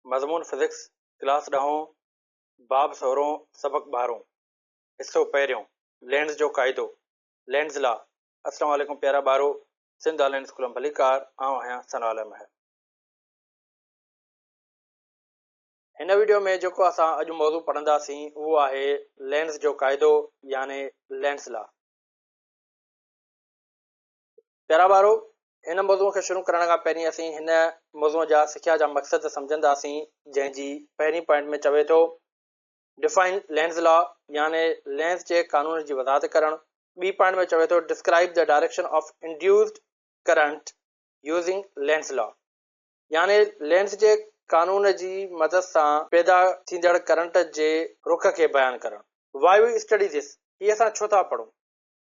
मज़मून physics class 10 बाब 16 सबक 12 हिस्सो पहिरियों लेंस जो क़ाइदो लेंस लॉ। अस्सलाम वालेकुम प्यारा ॿारो, सिंध ऑनलाइन स्कूल में भलीकार आऊं आहियां सनाल महर। हिन वीडियो में जेको असां अॼु मौज़ू पढ़ंदासीं उहो आहे लेंस जो क़ाइदो यानी लेंस लॉ। प्यारा ॿारो, हिन मौज़ूअ खे शुरू करण खां पहिरीं असीं हिन मौज़ूअ जा सिख्या जा मक़सद सम्झंदासीं, जंहिंजी पहिरीं पॉइंट में चवे थो डिफाइन लेंस लॉ यानी लेंस जे कानून जी वज़ाहत करणु। ॿी पॉइंट में चवे थो describe the direction of induced current using Lenz law यानी लेंस जे कानून जी मदद सां पैदा थींदड़ करंट जे रुख खे बयानु करणु। वाई वी स्टडी दिस, हीअ असां छो था पढ़ूं?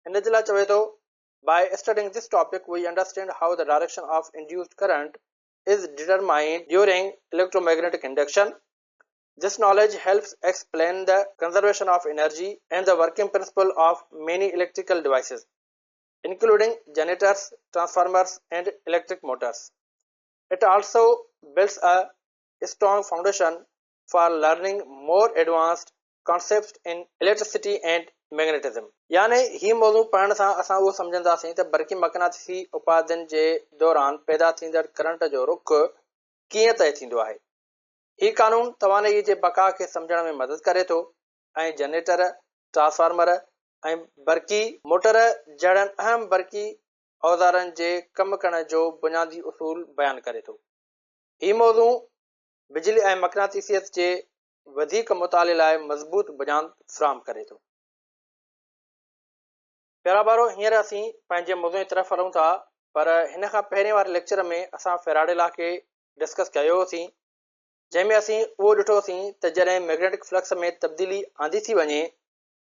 हिन जे लाइ चवे थो by studying this topic we understand how the direction of induced current is determined during electromagnetic induction. This knowledge helps explain the conservation of energy and the working principle of many electrical devices, including generators, transformers, and electric motors. It also builds a strong foundation for learning more advanced concepts in electricity and magnetism. यानी ही मौज़ू पढ़ण सां असां उहो सम्झंदासीं त बरक़ी मक़नातीसी उपाधियुनि जे दौरान पैदा थींदड़ करंट जो रुख कीअं तय थींदो आहे। ही कानून तवानगी जे बका खे सम्झण में मदद करे थो ऐं जनरेटर, ट्रांसफार्मर ऐं बरक़ी मोटर जहिड़नि अहम बरक़ी औज़ारनि जे कमु करण जो बुनियादी उसूल बयानु करे थो। ही मौज़ू बिजली ऐं मक़नातीसियत जे वधीक मुताले लाइ मज़बूत बुनियाद फ़राहम करे थो। प्यारा ॿारो, हींअर असीं पंहिंजे मौज़ूअ जी तरफ़ हलूं था, पर हिन खां पहिरें वारे लेक्चर में असां फेराडे लॉ खे डिस्कस कयो होसीं, जंहिंमें असीं उहो ॾिठोसीं त जॾहिं मैग्नेटिक फ्लक्स में तब्दीली आंदी थी वञे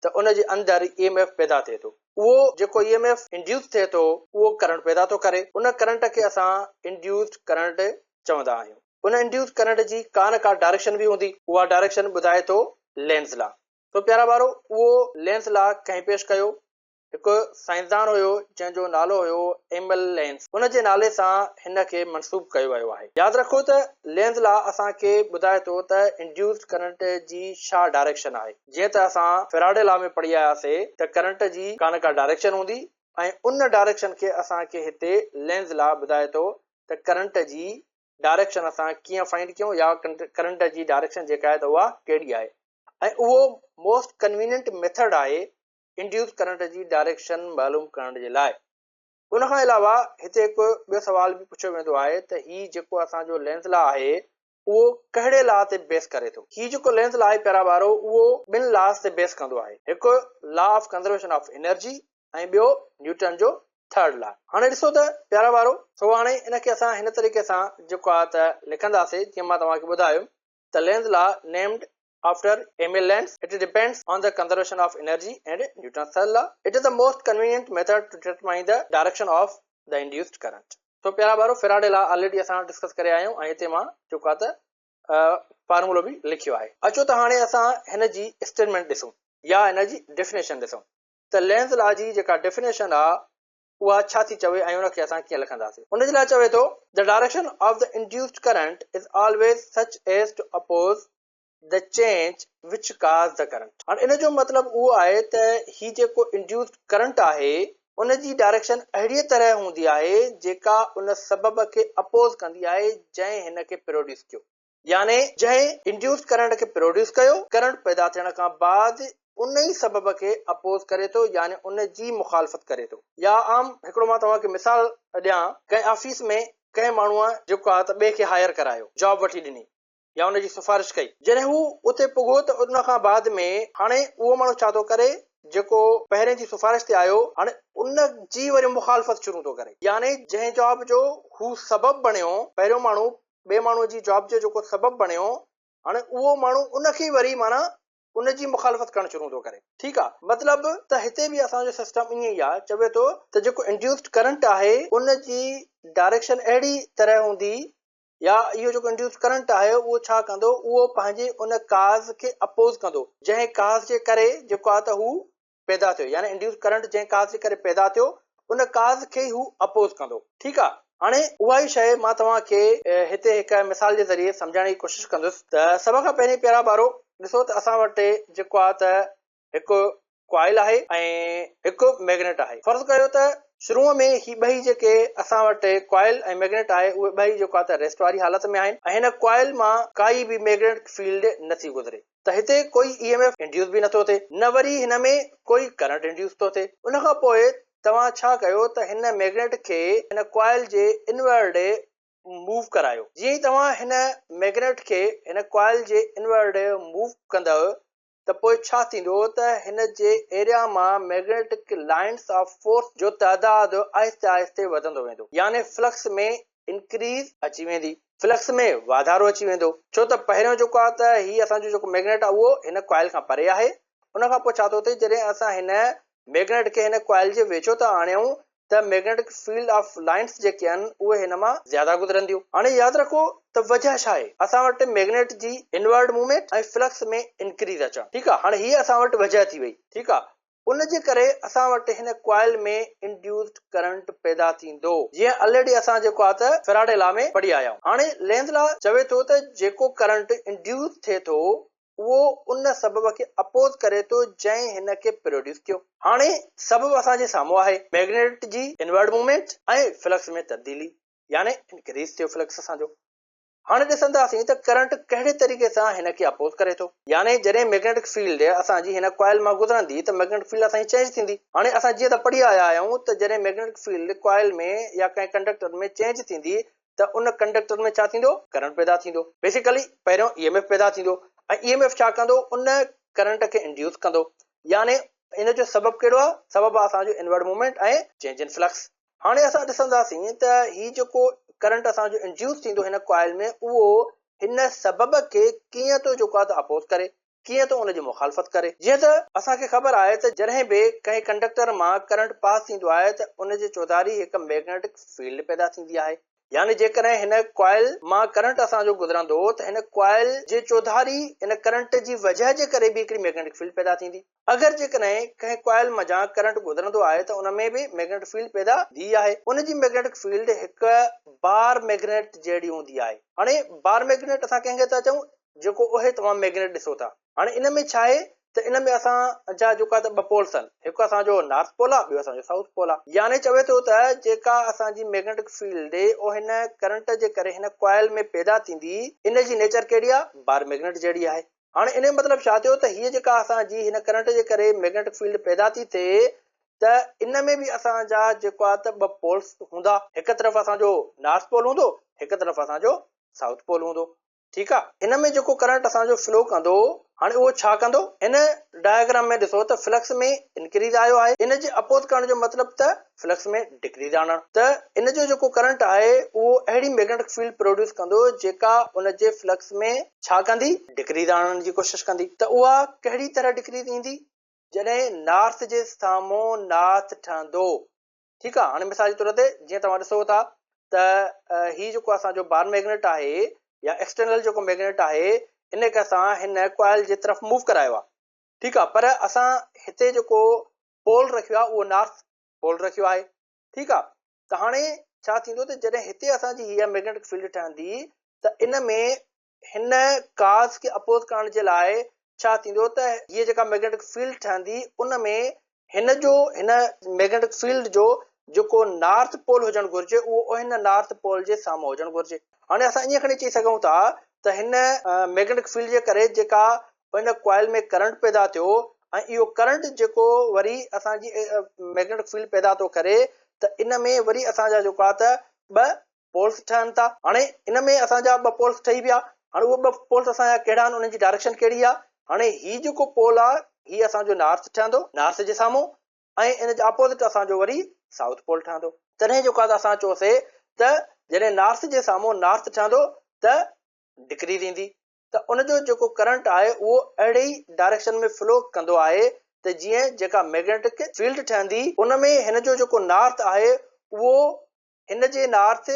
त उन जे अंदरि EMF पैदा थिए थो। उहो जेको EMF इंड्यूस थिए थो उहो करंट पैदा थो करे। उन करंट खे असां इंड्यूस्ड करंट चवंदा आहियूं। उन इंड्यूस करंट जी का न का डायरेक्शन बि हूंदी, उहा डायरेक्शन ॿुधाए थो लेंस लॉ। तो प्यारा ॿारो, उहो लेंस लॉ कंहिं पेश कयो? हिकु साइंसदान हुयो जंहिंजो नालो हुयो एमल लेंस। उन जे नाले सां हिन खे मनसूब कयो वियो आहे। यादि रखो त लेंस लॉ असांखे ॿुधाए थो त इंड्यूस्ड करंट जी छा डायरेक्शन आहे। जीअं त असां फेराडे लॉ में पढ़ी आयासीं त करंट जी का न का डायरेक्शन हूंदी ऐं उन डायरेक्शन खे असांखे हिते लेंस लॉ ॿुधाए थो त करंट जी डायरेक्शन असां कीअं फाइंड कयूं या करंट जी डायरेक्शन जेका आहे त उहा कहिड़ी आहे। ऐं उहो मोस्ट कन्वीनियंट मेथड आहे इंड्यूस करंट जी डायरेक्शन मालूम करण जे लाइ। उन खां अलावा हिते हिकु ॿियो सवाल बि पुछियो वेंदो आहे त ही जेको असांजो लेंस लॉ आहे उहो कहिड़े लॉ ते बेस करे थो। ही जेको लेंस लॉ आहे प्यारा ॿारो, उहो ॿिनि लॉस ते बेस कंदो आहे। हिकु law of conservation of energy ऐं ॿियो न्यूटन जो थर्ड लॉ। हाणे ॾिसो त प्यारा ॿारो, सो हाणे इनखे असां हिन तरीक़े सां जेको आहे त लिखंदासीं, जीअं मां तव्हांखे ॿुधायो त Lenz law named after Emil Lenz. It depends on the conservation of energy and Newton's third law. It is the most convenient method to determine the direction of the induced current. So प्यारा बारो, Faraday law already असां discuss करे आहियूं ऐं हिते मां जेको आहे त फार्मूलो बि लिखियो आहे। अचो त हाणे असां हिन जी स्टेटमेंट ॾिसूं या हिन जी डेफिनेशन ॾिसूं त लेंस लॉ जी जेका डेफिनेशन आहे उहा छा थी चवे ऐं उनखे असां कीअं लिखंदासीं। उन जे लाइ चवे थो the direction of the induced current is always such as to oppose the change which cause the current. हाणे इन जो मतिलबु उहो आहे त ही जेको इंड्यूस्ड करंट आहे उन जी डायरेक्शन अहिड़ी तरह हूंदी आहे जेका उन सबब खे अपोज कंदी आहे जंहिं हिन खे प्रोड्यूस कयो। यानी जंहिं इंड्यूस्ड करंट खे प्रोड्यूस कयो, करंट पैदा थियण खां बाद उन ई सबब खे अपोज करे थो, यानी उन जी मुखालफ़त करे थो। या आम हिकिड़ो मां तव्हांखे मिसाल ॾियां, कंहिं ऑफिस में कंहिं माण्हूअ जेको आहे त ॿिए खे हायर करायो, जॉब वठी ॾिनी या उनजी सिफारिश कई। जॾहिं हू उते पुॻो त उन खां बाद में हाणे उहो माण्हू छा थो करे, जेको पहिरें जी सिफारिश ते आयो, हाणे उन जी वरी मुखालफ़त शुरू थो करे। यानी जंहिं जॉब जो हू सबब बणियो, पहिरियों माण्हू ॿिए माण्हू जी जॉब जो जेको सबब बणियो, हाणे उहो माण्हू उनखे वरी माना उन जी मुखालफ़त करणु शुरू थो करे। ठीकु आहे, मतिलबु त हिते बि असांजो सिस्टम ईअं ई आहे। चवे थो त जेको इंड्यूस्ड करंट आहे उन जी डायरेक्शन अहिड़ी तरह हूंदी या इहो जेको इंड्यूस करंट आहे उहो छा कंदो, उहो पंहिंजे उन काज़ खे अपोज कंदो जंहिं काज़ जे करे जेको आहे त हू पैदा थियो। यानी इंड्यूस करंट जंहिं काज़ जे करे पैदा थियो उन काज़ खे हू अपोज कंदो। ठीकु आहे, हाणे उहा ई शइ मां तव्हांखे हिते हिकु मिसाल जे ज़रिए सम्झाइण जी कोशिशि कंदुसि त सभ खां पहिरीं प्यारा ॿारो ॾिसो त असां वटि जेको आहे त हिकु कॉइल आहे ऐं हिकु मैग्नेट आहे। फर्ज़ कयो त शुरूअ में ही ॿई जेके असां वटि कॉइल ऐं मैग्नेट आहे उहे ॿई जेको आहे त रेस्ट वारी हालत में आहिनि ऐं हिन कॉइल मां काई बि मैग्नेटिक फील्ड नथी गुज़रे त हिते कोई EMF इंड्यूस बि नथो थिए न वरी हिन में कोई करंट इंड्यूस थो थिए। उन खां पोइ तव्हां छा कयो त हिन मैग्नेट खे हिन कॉइल जे इनवर्ड मूव करायो। जीअं ई तव्हां हिन मैग्नेट खे हिन कॉइल जे इनवर्ड मूव कंदव त पोइ छा थींदो त हिन जे एरिया मां मैग्नेटिक लाइंस ऑफ फोर्स जो तइदाद आहिस्ते आहिस्ते वधंदो वेंदो, यानी फ्लक्स में इंक्रीज अची वेंदी, फ्लक्स में वाधारो अची वेंदो। छो त पहिरियों जेको आहे त ही असांजो जेको मैग्नेट आहे उहो हिन कॉइल खां परे आहे। उन खां पोइ छा थो थिए, जॾहिं असां हिन मैग्नेट खे हिन कॉइल जे वेझो था आणियूं त मैग्नेटिक फील्ड ऑफ लाइंस जेके आहिनि उहे हिन मां ज्यादा गुज़रंदियूं। हाणे यादि रखो त वजह छा आहे, असां वटि मैग्नेट जी इनवर्ड मूवमेंट ऐं फ्लक्स में इंक्रीज अचणु। ठीकु आहे, हाणे हीअ असां वटि वजह थी वई। ठीकु आहे, उन जे करे असां वटि हिन कॉइल में इंड्यूस्ड करंट पैदा थींदो, जीअं ऑलरेडी असां जेको आहे त फैराडे लॉ में पढ़ी आया आहियूं। हाणे लेंज़ लॉ चवे थो त जेको करंट इंड्यूस थिए थो उहो उन सबब खे अपोज करे थो जंहिं हिन खे प्रोड्यूस कयो। हाणे सबब असांजे साम्हूं आहे, मैग्नेट जी इनवर्ड मूवमेंट ऐं फ्लक्स में तब्दीली, यानी इंक्रीज थियो फ्लक्स असांजो। हाणे ॾिसंदासीं त करंट कहिड़े तरीक़े सां हिन खे अपोज करे थो, यानी जॾहिं मैग्नेटिक फील्ड असांजी हिन कॉइल मां गुज़रंदी त मैग्नेटिक फील्ड असांजी चेंज थींदी। हाणे असां जीअं त पढ़ी आया आहियूं त जॾहिं मैग्नेटिक फील्ड कॉइल में या कंहिं कंडक्टर में चेंज थींदी त उन कंडक्टर में छा थींदो, करंट पैदा थींदो। बेसिकली पहिरियों EMF पैदा थींदो ऐं EMF छा कंदो, उन करंट खे इंड्यूस कंदो, यानी इन जो सबब कहिड़ो आहे, सबब आहे असांजो इनवर्ड मूवमेंट ऐं चेंज इन फ्लक्स। हाणे असां ॾिसंदासीं त ही जेको करंट असांजो इंड्यूस थींदो हिन कॉइल में उहो हिन सबब खे कीअं थो जेको आहे त अपोज करे, कीअं थो उनजी मुखालफ़त करे। जीअं त असांखे ख़बर आहे त जॾहिं बि कंहिं कंडक्टर मां करंट पास थींदो आहे त उन जे चौधारी हिकु मैग्नेटिक फील्ड पैदा थींदी आहे, यानी जेकॾहिं हिन कॉइल मां करंट असांजो गुज़रंदो त हिन कॉइल जे चौधारी हिन करंट जी वजह जे करे बि हिकिड़ी मैग्नेटिक फील्ड पैदा थींदी। अगरि जेकॾहिं कंहिं कॉइल मज़ा करंट गुज़रंदो आहे त उन में बि मैग्नेटिक फील्ड पैदा थी आहे। उन जी मैग्नेटिक फील्ड हिकु बार मैग्नेट जहिड़ी हूंदी आहे। हाणे बार मैग्नेट असां कंहिंखे था चऊं, जेको उहे तव्हां मैग्नेट ॾिसो था। हाणे इन में छा आहे त इन में असां जा जेको आहे त ॿ पोल्स आहिनि, हिकु असांजो नॉर्थ पोल आहे, ॿियो असांजो साउथ पोल आहे। यानी चवे थो त जेका असांजी मैग्नेटिक फील्ड उहो हिन करंट जे करे हिन कॉइल में पैदा थींदी, इन जी नेचर कहिड़ी आहे, बार मैग्नेट जहिड़ी आहे। हाणे इन जो मतिलबु छा थियो त हीअ जेका असांजी हिन करंट जे करे मैग्नेटिक फील्ड पैदा थी थिए त इन में बि असांजा जेको आहे त ॿ पोल्स हूंदा, हिकु तरफ़ असांजो नॉर्थ पोल हूंदो, हिकु तरफ़ असांजो साउथ पोल हूंदो। ठीकु आहे, इन में जेको करंट असांजो फ्लो कंदो, हाणे उहो छा कंदो, इन डायग्राम में ॾिसो त फ्लक्स में इंक्रीज आयो आहे, इन जे अपोज करण जो मतिलबु त फ्लक्स में डिक्रीज आणणु। त इन जो जेको करंट आहे उहो अहिड़ी मैग्नेटिक फील्ड प्रोड्यूस कंदो जेका उन जे फ्लक्स में छा कंदी, डिक्रीज आणण जी कोशिशि कंदी। त उहा कहिड़ी तरह डिक्रीज ईंदी, जॾहिं नॉर्थ जे साम्हूं नॉर्थ ठहंदो। ठीकु आहे, हाणे मिसाल जे तौर ते जीअं तव्हां ॾिसो था त ही जेको असांजो बार मैग्नेट आहे या एक्सटर्नल जेको मैग्नेट आहे, इन खे असां हिन कॉइल जे तरफ़ मूव करायो आहे। ठीकु आहे, पर असां हिते जेको पोल रखियो आहे उहो नॉर्थ पोल रखियो आहे। ठीकु आहे, त हाणे छा थींदो त जॾहिं हिते असांजी हीअ मैग्नेटिक फील्ड ठहंदी त इन में हिन काज़ खे अपोज करण जे लाइ छा थींदो त हीअ जेका मैग्नेटिक फील्ड ठहंदी उन में हिन मैग्नेटिक फील्ड जो जेको नॉर्थ पोल हुजणु घुर्जे उहो हिन नॉर्थ पोल जे साम्हूं हुजणु घुर्जे। हाणे असां ईअं खणी चई सघूं था त हिन मैग्नेटिक फील्ड जे करे जेका हिन कॉइल में करंट पैदा थियो ऐं इहो करंट जेको वरी असांजी मैग्नेटिक फील्ड पैदा थो करे त इन में वरी असांजा जेको आहे त ॿ पोल्स ठहनि था। हाणे इन में असांजा ॿ पोल्स ठही विया। हाणे उहे ॿ पोल्स असांजा कहिड़ा आहिनि, उन्हनि जी डायरेक्शन कहिड़ी आहे। हाणे ही जेको पोल आहे ही असांजो नॉर्थ ठहंदो, नॉर्थ जे साम्हूं, ऐं इन जे अपोज़िट असांजो वरी साउथ पोल ठहंदो। तॾहिं जेको आहे त असां चयोसीं त जॾहिं नॉर्थ जे साम्हूं नॉर्थ ठहंदो त डिक्रीज ईंदी, त उनजो जेको करंट आहे उहो अहिड़े ई डायरेक्शन में फ्लो कंदो आहे त जीअं जेका मैग्नेटिक फील्ड ठहंदी उन में हिन जो जेको नॉर्थ आहे उहो हिन जे नॉर्थ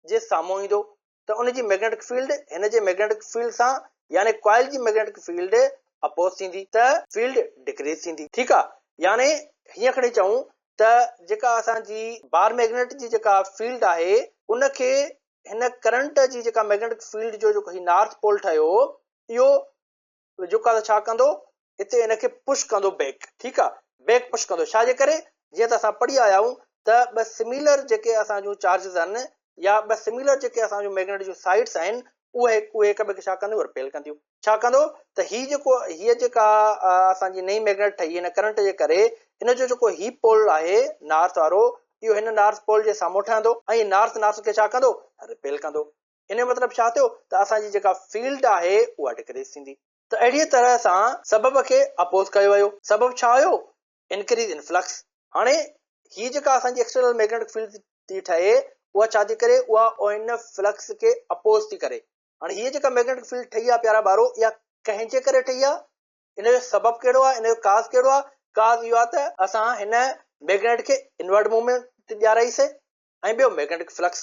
जे साम्हूं ईंदो, त उन जी मैग्नेटिक फील्ड हिन जे मैग्नेटिक फील्ड सां यानी कॉइल जी मैग्नेटिक फील्ड अपोज थींदी, त फील्ड डिक्रीज थींदी। ठीकु आहे, यानी हीअं खणी चऊं त जेका असांजी बार मैग्नेट जी जेका फील्ड आहे उनखे हिन करंट जी जेका मैग्नेटिक फील्ड जो जेको नॉर्थ पोल ठहियो इहो जेको आहे छा कंदो हिते हिनखे पुश कंदो बैक। ठीकु आहे, बैक पुश कंदो। छाजे करे? जीअं त असां पढ़ी आया आहियूं त ॿ सिमिलर जेके असांजूं चार्जिस आहिनि या ॿ सिमिलर जेके असांजूं मैग्नेट जूं साइड्स आहिनि उहे हिक ॿिए खे छा कंदियूं? रिपेल कंदियूं। छा कंदो त हीअ जेका असांजी नई मैग्नेट ठही हिन करंट जे करे हिन जो जेको ही पोल आहे नॉर्थ वारो इहो हिन नॉर्थ पोल जे साम्हूं ठहंदो ऐं नॉर्थ खे छा कंदो? रिपेल कंदो। इन जो मतिलबु छा थियो त असांजी जेका फील्ड आहे उहा डिक्रीज थींदी। त अहिड़ीअ तरह सां सबब खे अपोज़ कयो वियो। सबब छा हुयो? Increase in flux. हाणे ही जेका असांजी एक्सटर्नल मैग्नेटिक फील्ड थी ठहे उहा छा थी करे? उहा इन फ्लक्स खे अपोज़ थी करे। हाणे हीअ जेका मैग्नेटिक फील्ड ठही आहे प्यारा ॿारो इहा कंहिंजे करे ठही आहे? इन जो सबब कहिड़ो आहे? इन जो काज़ कहिड़ो आहे? काज़ इहो आहे त असां हिन मैग्नेट खे इनवर्ड मूवमेंट ॾियाराईसीं ऐं ॿियो मैग्नेटिक फ्लक्स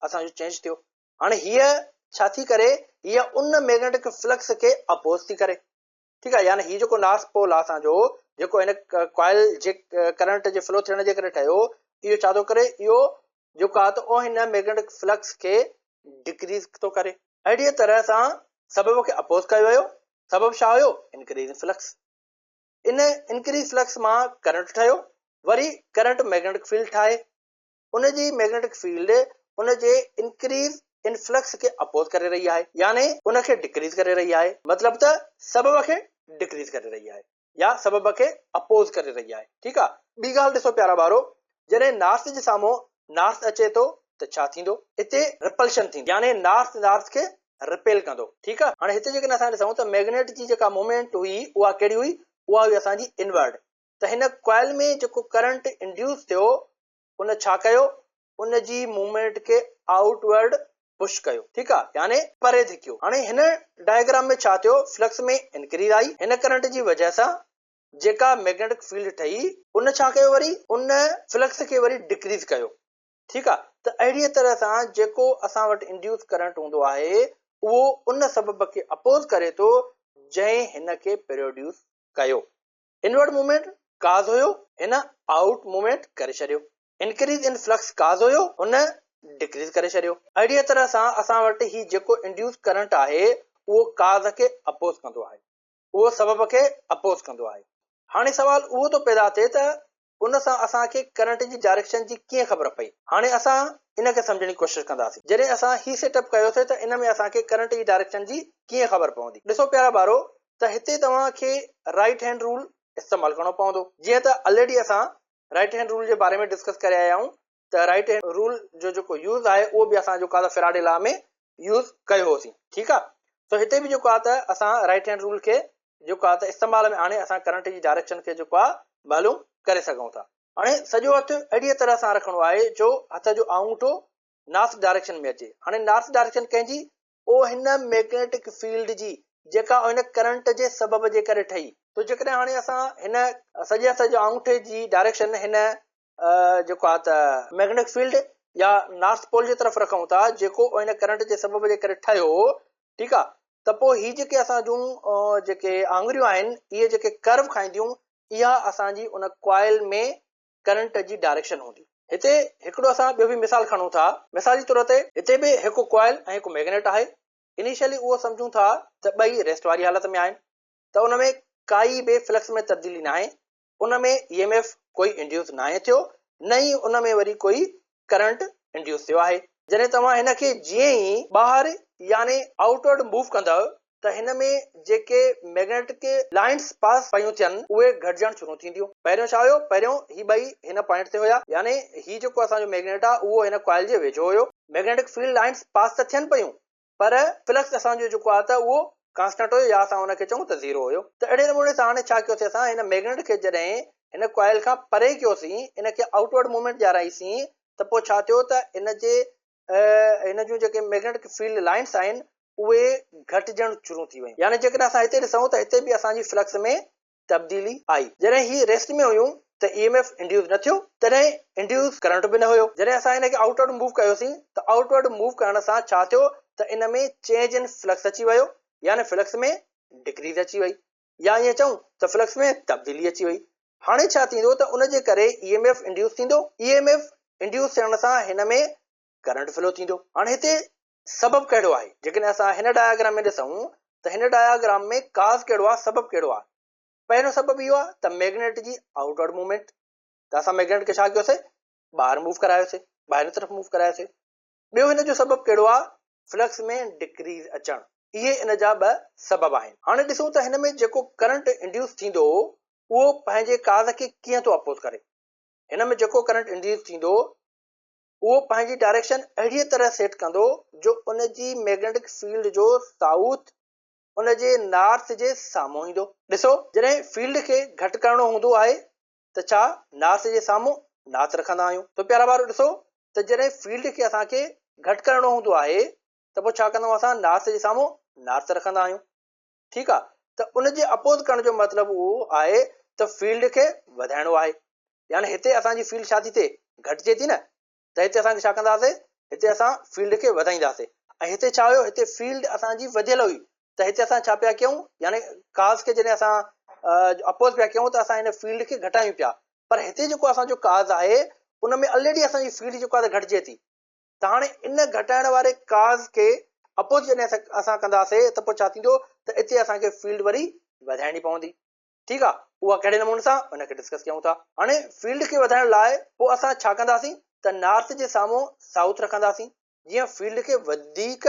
असांजो चेंज थियो। हाणे हीअ छा थी करे? हीअ उन मैग्नेटिक फ्लक्स खे अपोज़ थी करे। ठीकु आहे, यानी हीअ जेको नॉर्थ पोल आहे असांजो जेको हिन कॉइल जे करंट जे फ्लो थियण जे करे ठहियो इहो छा थो करे? इहो जेको आहे त हिन मैग्नेटिक फ्लक्स खे डिक्रीज थो करे। अहिड़ीअ तरह सां सबब खे अपोज़ कयो वियो। सबब छा हुयो? Increase in flux. In increase flux मां करंट ठहियो। वरी करंट मैग्नेटिक फील्ड ठाहे उनजी मैग्नेटिक फील्ड उनजे इंक्रीज इन फ्लक्स खे अपोज़ करे रही आहे, यानी उनखे डिक्रीज करे रही आहे। मतिलबु त सबब खे डिक्रीज करे रही आहे या सबब खे अपोज़ करे रही आहे। ठीकु आहे, ॿी ॻाल्हि ॾिसो प्यारा ॿारो, जॾहिं नॉर्थ जे साम्हूं नॉर्थ अचे थो त छा थींदो? हिते रिपल्शन थींदी, यानी नॉर्थ खे रिपेल कंदो। ठीकु आहे, हाणे हिते जेकॾहिं असां ॾिसूं त मैग्नेट जी जेका मूवमेंट हुई उहा कहिड़ी हुई? उहा हुई असांजी इनवर्ड। त हिन कॉइल में जेको करंट इंड्यूस थियो उन छा कयो? उनजी मूवमेंट खे आउटवर्ड पुश कयो। ठीकु आहे, यानी परे धिकियो। हाणे हिन डायग्राम में छा थियो? फ्लक्स में इंक्रीज आई हिन करंट जी वजह सां। जेका मैग्नेटिक फील्ड ठही उन छा कयो? वरी उन फ्लक्स खे वरी डिक्रीज कयो। ठीकु आहे, त अहिड़ीअ तरह सां जेको असां वटि इंड्यूस करंट हूंदो आहे उहो उन सबब खे अपोज़ करे थो जंहिं हिन खे प्रोड्यूस कयो। इनवर्ड मूवमेंट काज़ हुयो, हिन आउट मूवमेंट करे छॾियो। इंक्रीज इन फ्लक्स काज़ हुयो, हुन डिक्रीज करे छॾियो। अहिड़ीअ तरह सां असां वटि ही जेको इंड्यूस करंट आहे उहो काज़ खे अपोज़ कंदो आहे, उहो सबब खे अपोज़ कंदो आहे। हाणे सवाल उहो थो पैदा थिए त उन सां असांखे करंट जी डायरेक्शन जी कीअं ख़बर पई? हाणे असां इन खे सम्झण जी कोशिशि कंदासीं। जॾहिं असां ही सेटअप कयोसीं त इन में असांखे करंट जी डायरेक्शन जी कीअं ख़बर पवंदी? ॾिसो प्यारा ॿारो, त हिते तव्हांखे राइट हैंड रूल इस्तेमालु करणो पवंदो। जीअं त ऑलरेडी असां राइट हैंड रूल जे बारे में डिस्कस करे आया आहियूं त राइट हैंड रूल जो जेको यूज़ आहे उहो बि असां जेको आहे फैराडे लॉ में यूज़ कयो होसीं। ठीकु आहे, त हिते बि जेको आहे त असां राइट हैंड रूल खे जेको आहे त इस्तेमाल में आणे असां करंट जी डायरेक्शन खे जेको आहे मालूम करे सघूं था। हाणे सॼो हथु अहिड़ीअ तरह सां रखणो आहे जो हथ जो आंगूठो नॉर्थ डायरेक्शन में अचे। हाणे नॉर्थ डायरेक्शन कंहिंजी? ओ हिन मैग्नेटिक फील्ड जी जेका हिन करंट जे सबब जे करे ठही। तो जेकॾहिं हाणे असां हिन सॼे हथ जो आंगूठे जी डायरेक्शन हिन जेको आहे त मैग्नेटिक फील्ड या नॉर्थ पोल जे तरफ़ रखूं था जेको हिन करंट जे सबब जे करे ठहियो। ठीकु आहे, त पोइ ही जेके असां जूं जेके आङुरियूं आहिनि इहे जेके कर्व खाईंदियूं इहा असांजी उन कॉइल में करंट जी डायरेक्शन हूंदी। हिते हिकिड़ो असां ॿियो बि मिसाल खणूं था। मिसाल जे तौर ते हिते बि हिकु कॉइल ऐं हिकु मैग्नेट आहे। इनिशियली उहो सम्झूं था त ॿई रेस्ट वारी हालत में आहिनि, त उन में काई बि फ्लक्स में तब्दीली न आहे, उन में ईएमएफ कोई इंड्यूस न आहे थियो, न ई उन में वरी कोई करंट इंड्यूस थियो आहे। जॾहिं तव्हां हिन खे जीअं ई ॿाहिरि यानी आउटवर्ड मूव कंदव त हिन में जेके मैग्नेटिक लाइन्स पास पयूं थियनि उहे घटिजण शुरू थींदियूं। पहिरियों छा हुयो? पहिरियों ही ॿई हिन पॉइंट ते हुया, यानी ही जेको असांजो मैग्नेट आहे उहो हिन कॉइल जे वेझो हुयो। मैग्नेटिक फील्ड लाइन्स पास त थियनि पयूं पर फ्लक्स असांजो जेको आहे त उहो कांस्टेंट हुयो या असां हुनखे चऊं त ज़ीरो हुयो। त अहिड़े नमूने सां हाणे छा कयोसीं? असां हिन मैग्नेट खे जॾहिं हिन कॉइल खां परे कयोसीं, इन खे आउटवर्ड मूवमेंट ॾियाराईसीं, त पोइ छा थियो त हिन जूं जेके मैग्नेटिक फील्ड लाइन्स आहिनि उहे घटिजण शुरू थी वयूं। यानी जेकॾहिं असां हिते ॾिसूं त हिते बि असांजी फ्लक्स में तब्दीली आई। जॾहिं ही रेस्ट में हुयूं त ईएमएफ इंड्यूस न थियो, तॾहिं इंड्यूस करंट बि न हुयो। जॾहिं असां हिनखे आउटवर्ड मूव कयोसीं त आउटवर्ड मूव करण सां छा थियो त इन में चेंज इन फ्लक्स अची वियो, यानी फ्लक्स में डिक्रीज अची वई, या ईअं चऊं त फ्लक्स में तब्दीली अची वई। हाणे छा थींदो त उन जे करे EMF इंड्यूस थींदो। EMF इंड्यूस थियण सां हिन में करंट फ्लो थींदो। हाणे हिते सबब कहिड़ो आहे? जेकॾहिं असां हिन डायग्राम में ॾिसूं त हिन डायग्राम में काज़ कहिड़ो आहे, सबब कहिड़ो आहे? पहिरियों सबब इहो आहे त मैग्नेट जी आउटवर्ड मूवमेंट। त असां मैग्नेट खे छा कयोसीं? ॿाहिरि मूव करायोसीं, ॿाहिरि तरफ़ मूव करायोसीं। ॿियो हिन जो सबब कहिड़ो आहे? फ्लक्स में डिक्रीज़ अचणु। इहे इन जा ॿ सबब आहिनि। हाणे ॾिसूं त हिन में जेको करंट इंड्यूस थींदो उहो पंहिंजे काज़ खे कीअं थो अपोज़ करे। हिन में जेको करंट इंड्यूस थींदो उहो पंहिंजी डायरेक्शन अहिड़ीअ तरह सेट कंदो जो उन जी मैग्नेटिक फील्ड जो साउथ उन जे नॉर्थ जे साम्हूं ईंदो। ॾिसो, जॾहिं फील्ड खे घटि करणो हूंदो आहे त छा नॉर्थ जे साम्हूं नॉर्थ रखंदा आहियूं। तो प्यारा ॿारो ॾिसो त जॾहिं फील्ड खे असांखे घटि करणो हूंदो आहे त पोइ छा कंदा असां? नॉर्थ जे साम्हूं नॉर्थ रखंदा आहियूं। ठीकु आहे। त उन जे अपोज़ करण जो मतिलबु उहो आहे त फील्ड खे वधाइणो आहे। यानी हिते असांजी फील्ड छा थी थिए? घटिजे थी न। त हिते असांखे छा कंदासीं? हिते असां फील्ड खे वधाईंदासीं। ऐं हिते छा हुयो? हिते फील्ड असांजी वधियल हुई। त हिते असां छा पिया कयूं? यानी काज़ खे जॾहिं असां अपोज़ पिया कयूं त असां हिन फील्ड खे घटायूं पिया। पर हिते जेको असांजो काज़ आहे उन में ऑलरेडी असांजी फील्ड जेको आहे घटिजे थी। त हाणे इन घटाइण वारे काज़ खे अपोज़ जॾहिं असां कंदासीं त पोइ छा थींदो? त हिते असांखे फील्ड वरी वधाइणी पवंदी। ठीकु आहे। उहा कहिड़े नमूने सां? उनखे डिस्कस कयूं था। हाणे फील्ड खे वधाइण लाइ पोइ असां छा कंदासीं? त नॉर्थ जे साम्हूं साउथ रखंदासीं जीअं फील्ड खे वधीक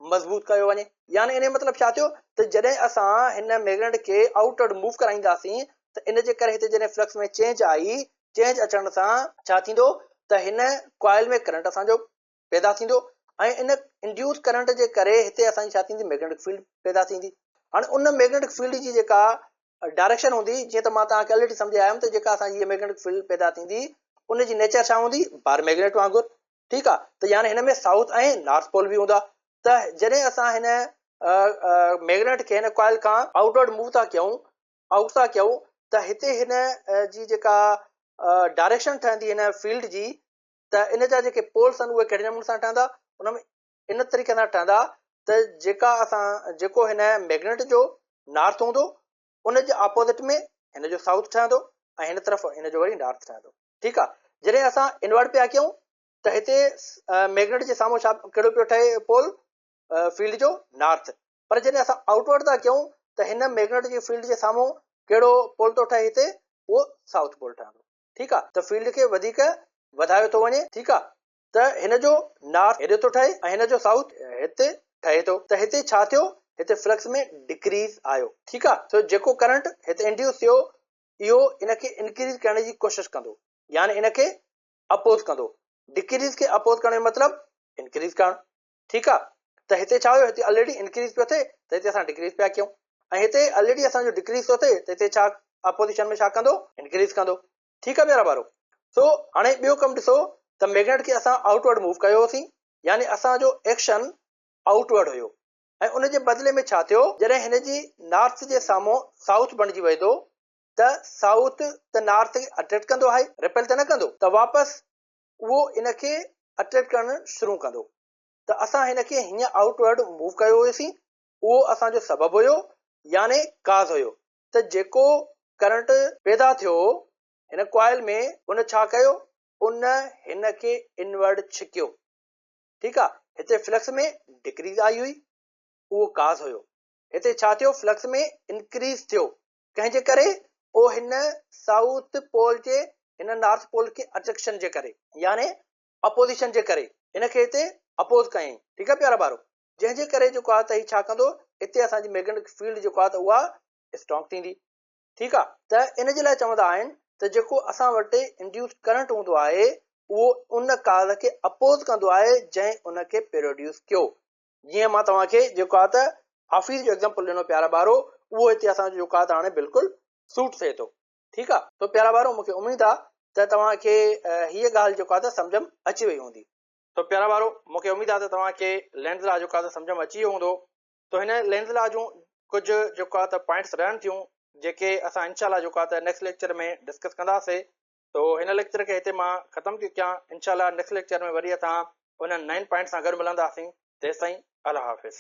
मज़बूत कयो वञे। यानी इन जो मतिलबु छा थियो? त जॾहिं असां हिन मैग्नेट खे आउटवर्ड मूव कराईंदासीं त इन जे करे हिते जॾहिं फ्लक्स में चेंज आई, चेंज अचण सां छा थींदो? त हिन कॉइल में करंट असांजो पैदा थींदो ऐं इन इंड्यूस करंट जे करे हिते असांजी छा थींदी? मैग्नेटिक फील्ड पैदा थींदी। हाणे उन मैग्नेटिक फील्ड जी जेका डायरेक्शन हूंदी, जीअं त मां तव्हांखे ऑलरेडी सम्झायमि त जेका असांजी हीअ मैग्नेटिक फील्ड पैदा थींदी उन जी नेचर छा हूंदी? बार मैग्नेट वांगुरु। ठीकु आहे। त यानी हिन में साउथ ऐं नॉर्थ पोल बि हूंदा। त जॾहिं असां हिन मैग्नेट खे हिन कॉइल खां आउटवर्ड मूव था कयूं, आउट था कयूं, त हिते हिन जी जेका डायरेक्शन ठहंदी हिन फील्ड जी, त इन जा जेके पोल्स आहिनि उहे कहिड़े नमूने सां ठहंदा? उन में इन तरीक़े सां ठहंदा त जेको हिन मैग्नेट जो नॉर्थ हूंदो उन जे अपोज़िट में हिन जो साउथ ठहंदो ऐं हिन तरफ़ हिन जो वरी नॉर्थ ठहंदो। ठीकु आहे। जॾहिं असां इनवर्ट पिया कयूं त हिते मैग्नेट जे साम्हूं छा कहिड़ो पियो ठहे पोल? फील्ड जो नॉर्थ। पर जॾहिं असां आउटवर्ड था कयूं त हिन मैग्नेट जी फील्ड जे साम्हूं कहिड़ो पोल थो ठहे? हिते उहो साउथ पोल ठहंदो। ठीकु आहे। त फील्ड खे वधीक वधायो थो वञे। ठीकु आहे। त हिन जो नॉर्थ हेॾे थो ठहे ऐं हिन जो साउथ हिते ठहे थो। त हिते छा थियो? हिते फ्लक्स में डिक्रीज़ आयो। ठीकु आहे। तो जेको करंट हिते इंड्यूस थियो इहो इनखे इंक्रीज़ करण जी कोशिशि कंदो, यानी इनखे अपोज़ कंदो। डिक्रीज़ खे अपोज़ करण जो मतिलबु इंक्रीज़ करणु। ठीकु आहे। त हिते छा हुयो? हिते ऑलरेडी इंक्रीज़ पियो थिए त हिते असां डिक्रीज़ पिया कयूं ऐं हिते ऑलरेडी असांजो डिक्रीज़ थो थिए त हिते छा अपोजिशन में छा कंदो? इंक्रीज़ कंदो। ठीकु आहे प्यारा ॿारो। सो हाणे ॿियो कमु ॾिसो त मैग्नेट खे असां आउटवर्ड मूव कयोसीं, यानी असांजो एक्शन आउटवर्ड हुयो ऐं उन जे बदिले में छा थियो? जॾहिं हिन जी नॉर्थ जे साम्हूं साउथ बणिजी वेंदो त साउथ त नॉर्थ खे अट्रैक्ट कंदो आहे, रिपेल त न कंदो। त वापसि उहो इनखे अट्रैक्ट करणु शुरू कंदो। त असां हिनखे हीअं आउटवर्ड मूव कयो हुयोसीं, उहो असांजो सबबु हुयो, यानी काज़ हुयो। त जेको करंट पैदा थियो हिन कॉइल में उन छा कयो? उन हिन खे इनवर्ड छिकियो। ठीकु आहे। हिते फ्लक्स में डिक्रीज़ आई हुई, उहो काज़ हुयो। हिते छा थियो? फ्लक्स में इंक्रीज़ थियो। कंहिंजे करे? ओ हिन साउथ पोल जे हिन नॉर्थ पोल के अट्रैक्शन जे करे, यानी अपोजिशन जे करे इनखे हिते अपोज कयईं। ठीकु आहे प्यारा ॿारो। जंहिंजे करे जेको आहे त हीउ छा कंदो? हिते असांजी मैग्नेटिक फील्ड जेको आहे त उहा स्ट्रॉन्ग थींदी। ठीकु आहे। त इन जे लाइ चवंदा आहिनि त जेको असां वटि इंड्यूस करंट हूंदो आहे उहो उन काज़ खे अपोज कंदो आहे जंहिं उनखे प्रोड्यूस कयो। जीअं मां तव्हांखे जेको आहे त हाफ़िज़ जो एग्ज़ाम्पल ॾिनो प्यारा ॿारो, उहो हिते असांजो जेको आहे त हाणे बिल्कुलु सूट थिए थो। ठीकु आहे। त प्यारा ॿारो, मूंखे उमेदु आहे त तव्हांखे हीअ ॻाल्हि जेको आहे त सम्झ में अची वई हूंदी। तो प्यारा ॿारो, मूंखे उमेदु आहे त तव्हांखे लेंस लॉ जेको आहे त सम्झ में अची वियो हूंदो। तो हिन लेंस लॉ जूं कुझु जेको आहे त पॉइंट्स रहनि थियूं जेके असां इनशाला जेको आहे त नेक्स्ट लेक्चर में डिस्कस कंदासीं। तो हिन लेक्चर खे हिते मां ख़तमु थी कयां। इनशाला नेक्स्ट लेक्चर में वरी असां उन्हनि 9 पॉइंट्स सां गॾु मिलंदासीं। तेसिताईं अल्लाह हाफ़िज़।